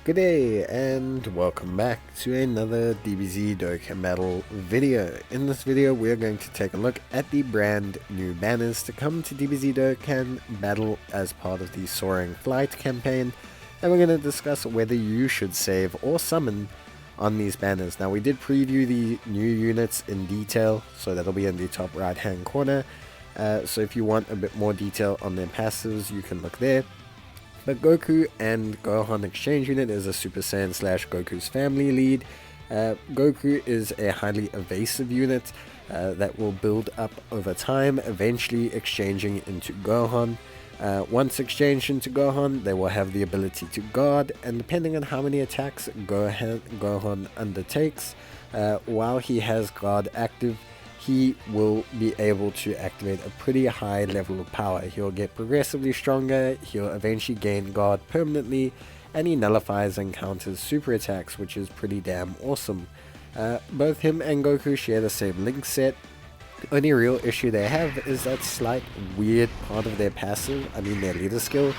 Good day and welcome back to another DBZ Dokkan battle video. In this video we are going to take a look at the brand new banners to come to DBZ Dokkan battle as part of the Soaring Flight campaign, and we're going to discuss whether you should save or summon on these banners. Now we did preview the new units in detail, so that'll be in the top right hand corner, so if you want a bit more detail on their passives you can look there. But Goku and Gohan exchange unit is a Super Saiyan / Goku's family lead. Goku is a highly evasive unit that will build up over time, eventually exchanging into Gohan. Once exchanged into Gohan, they will have the ability to guard, and depending on how many attacks Gohan undertakes, while he has guard active, he will be able to activate a pretty high level of power. He'll get progressively stronger, he'll eventually gain guard permanently, and he nullifies and counters super attacks, which is pretty damn awesome. Both him and Goku share the same link set. The only real issue they have is that slight weird part of their passive, their leader skill,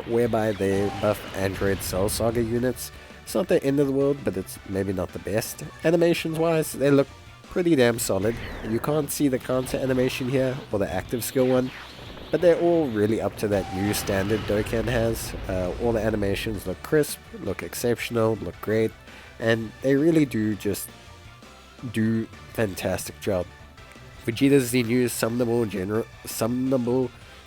whereby they buff Android Cell Saga units. It's not the end of the world, but it's maybe not the best. Animations wise, they look pretty damn solid. You can't see the counter animation here or the active skill one, but they're all really up to that new standard Dokkan has. All the animations look crisp, look exceptional, look great, and they really do just do fantastic job. Vegeta's the new summonable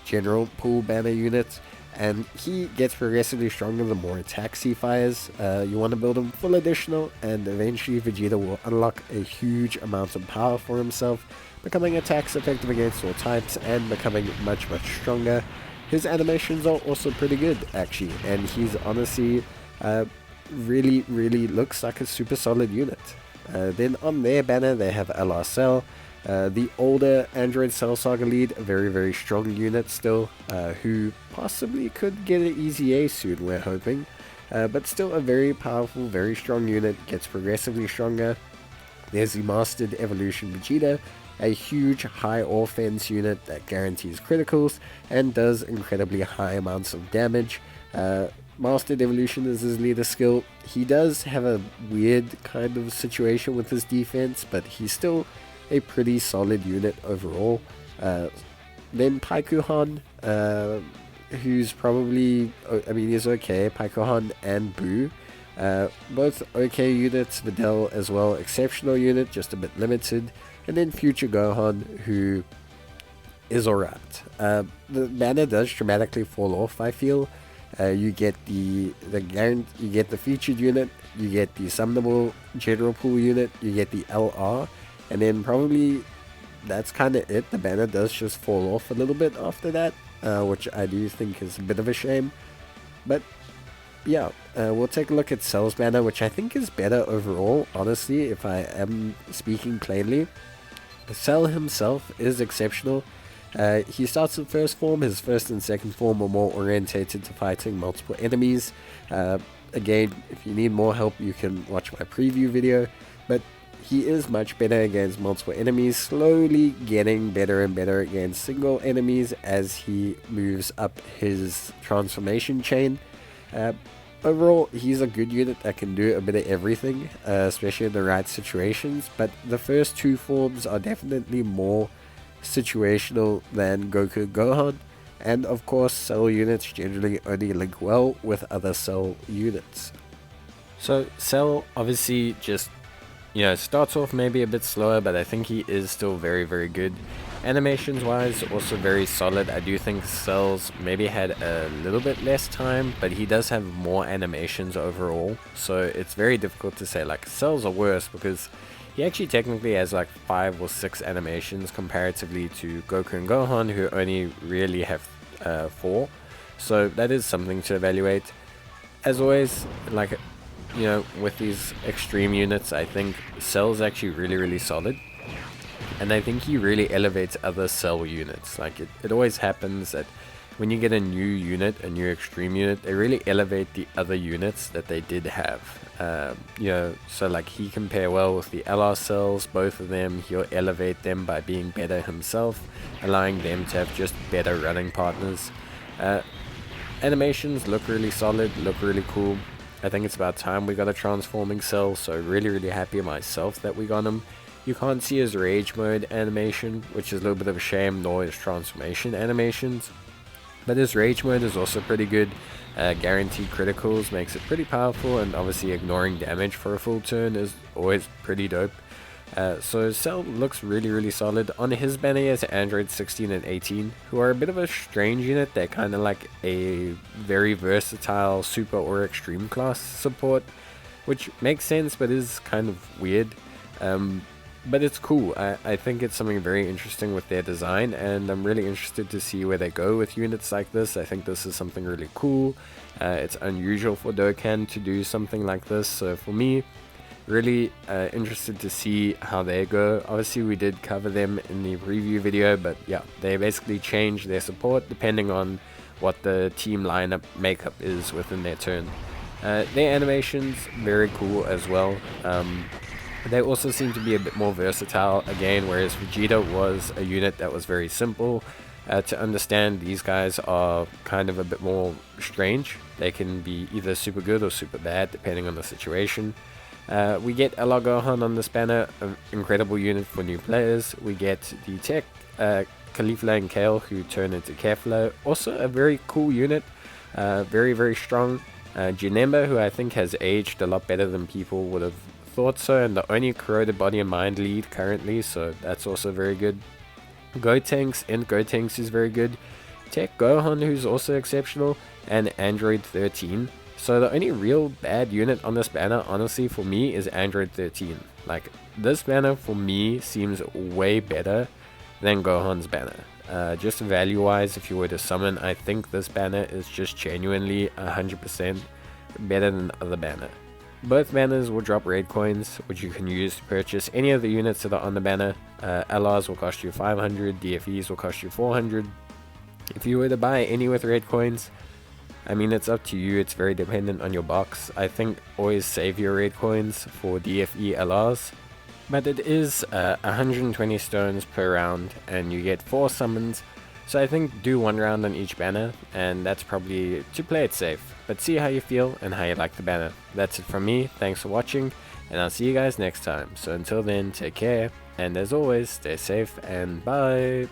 general pool banner unit, and he gets progressively stronger the more attacks he fires. You want to build him full additional, and eventually Vegeta will unlock a huge amount of power for himself, becoming attacks effective against all types and becoming much stronger. His animations are also pretty good actually, and he's honestly really looks like a super solid unit. Then on their banner they have LR Cell, the older Android Cell Saga lead, a very strong unit still, who possibly could get an easy A soon, we're hoping, but still a very powerful, very strong unit, gets progressively stronger. There's the Mastered Evolution Vegeta, a huge high offense unit that guarantees criticals and does incredibly high amounts of damage. Mastered Evolution is his leader skill. He does have a weird kind of situation with his defense, but he's still a pretty solid unit overall. Then Paikuhan, who's probably, he's okay. Paikuhan and Boo, both okay units. Videl as well, exceptional unit, just a bit limited. And then Future Gohan, who is alright. The banner does dramatically fall off, I feel. You get you get the featured unit, you get the summonable general pool unit, you get the LR, and then probably that's kind of it. The banner does just fall off a little bit after that, which I do think is a bit of a shame. But yeah, we'll take a look at Cell's banner, which I think is better overall, honestly, if I am speaking plainly. Cell himself is exceptional. He starts in first form. His first and second form are more orientated to fighting multiple enemies. Again, if you need more help you can watch my preview video, but he is much better against multiple enemies, slowly getting better and better against single enemies as he moves up his transformation chain. Overall, he's a good unit that can do a bit of everything, especially in the right situations, but the first two forms are definitely more situational than Goku Gohan, and of course Cell units generally only link well with other Cell units. So Cell obviously just starts off maybe a bit slower, but I think he is still very good. Animations wise, also very solid. I do think Cell's maybe had a little bit less time, but he does have more animations overall, so it's very difficult to say like Cell's are worse, because he actually technically has like 5 or 6 animations comparatively to Goku and Gohan, who only really have 4, so that is something to evaluate. As always, like, with these extreme units, I think Cell's actually really solid, and I think he really elevates other Cell units. Like it always happens that when you get a new unit, a new extreme unit, they really elevate the other units that they did have. So like he can pair well with the LR Cells, both of them. He'll elevate them by being better himself, allowing them to have just better running partners. Animations look really solid, look really cool. I think it's about time we got a Transforming Cell, so really happy myself that we got him. You can't see his Rage Mode animation, which is a little bit of a shame, nor his transformation animations. But his Rage Mode is also pretty good. Guaranteed criticals makes it pretty powerful, and obviously ignoring damage for a full turn is always pretty dope. So Cell looks really solid. On his banner he has Android 16 and 18, who are a bit of a strange unit. They're kind of like a very versatile super or extreme class support, which makes sense but is kind of weird. But it's cool. I think it's something very interesting with their design, and I'm really interested to see where they go with units like this. I think this is something really cool. It's unusual for Dokkan to do something like this, so for me, really interested to see how they go. Obviously we did cover them in the preview video, but yeah, they basically change their support depending on what the team lineup makeup is within their turn. Their animations, very cool as well. They also seem to be a bit more versatile again, whereas Vegeta was a unit that was very simple to understand. These guys are kind of a bit more strange. They can be either super good or super bad depending on the situation. We get STR Gohan on this banner, an incredible unit for new players. We get the Tech Caulifla and Kale, who turn into Kefla, also a very cool unit, very strong. Janemba, who I think has aged a lot better than people would have thought so, and the only corroded body and mind lead currently, so that's also very good. Gotenks is very good. Tech Gohan, who's also exceptional, and Android 13. So the only real bad unit on this banner, honestly, for me, is Android 13. Like, this banner for me seems way better than Gohan's banner. Just value wise, if you were to summon, I think this banner is just genuinely 100% better than the other banner. Both banners will drop raid coins, which you can use to purchase any of the units that are on the banner. LRs will cost you 500, DFEs will cost you 400. If you were to buy any with raid coins, I mean, it's up to you, it's very dependent on your box. I think always save your raid coins for DFE LRs, but it is 120 stones per round, and you get 4 summons. So I think do 1 round on each banner, and that's probably to play it safe. But see how you feel and how you like the banner. That's it from me, thanks for watching, and I'll see you guys next time. So until then, take care, and as always, stay safe, and bye!